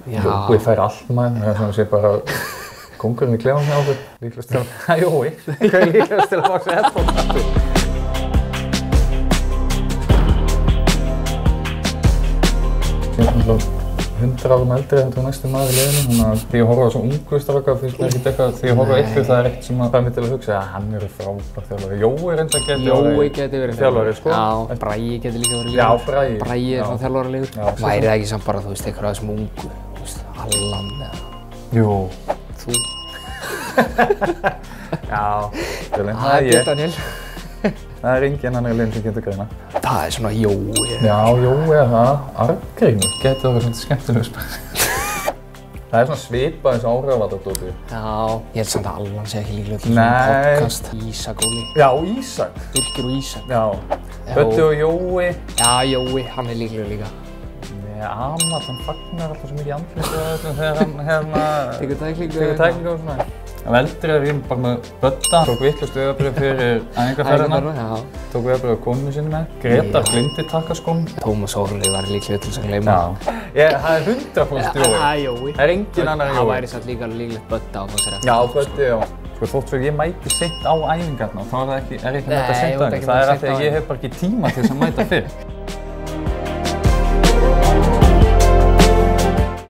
Jói fær allt maður, það er svona sé bara kóngurinn í klefanum hjá okkur, líklegast til að, Jói, hvað er líklegast til að fá sér headphone-kappi? Ég er náttúrulega 100 árum eldri en þú næstu maður í liðinu, þannig að því ég horfa á svona ungu stráka finnst mér ekkert eitthvað, því ég horfa á eitthvað það er eitt sem fær mig til að hugsa að hann er frábær þjálfari. Jói reyndar geti verið þjálfari, sko. Já, Bragi geti líka verið líka. Já, Bragi. Bragi er svona þjálfaralegur. Væri það ekki samt bara, þú veist, einhver aðeins ungu, þú veist, Allan eða... Jú. Þú? Já, það er ég. Daniel. Það er enginn annar lið sem getur greina. Það er svona Jói. Já, Jói er það. Arngrímur getur það verið svona skemmtilegur spil. Það er svona svipað eins og áhrifavaldardótið. Já, ég held samt að Allan sé ekki líklega til svona podcast. Ísak Óli. Já, Ísak. Birgir og Ísak. Já. Böddi og Jói. Já, Jói, hann er líklega líka. Nei, Amal, hann fagnar alltaf svo mikið andlitið þegar hann Tekur tæklingu og svona. Af eldri er ég bara með Bödda, tók vitlaust vegabréf fyrir æfingarferðina, tók vegabréf af konunni sinni með. Grétar gleymdi takkaskónum. Tómas Óli var líklega til þess að gleyma. Já, það er 100% Jói. Það er Jói. Það er engin annar en Jói. Það væri samt líklegt Bödda á þessari eftir. Já, Böddi, já. Sko þótt fyrir ég mæti seint á æfingarnar, þá er ég ekki að mæta seint á æfingar. Það er af því að ég hef bara ekki tíma til þess að mæta fyrr.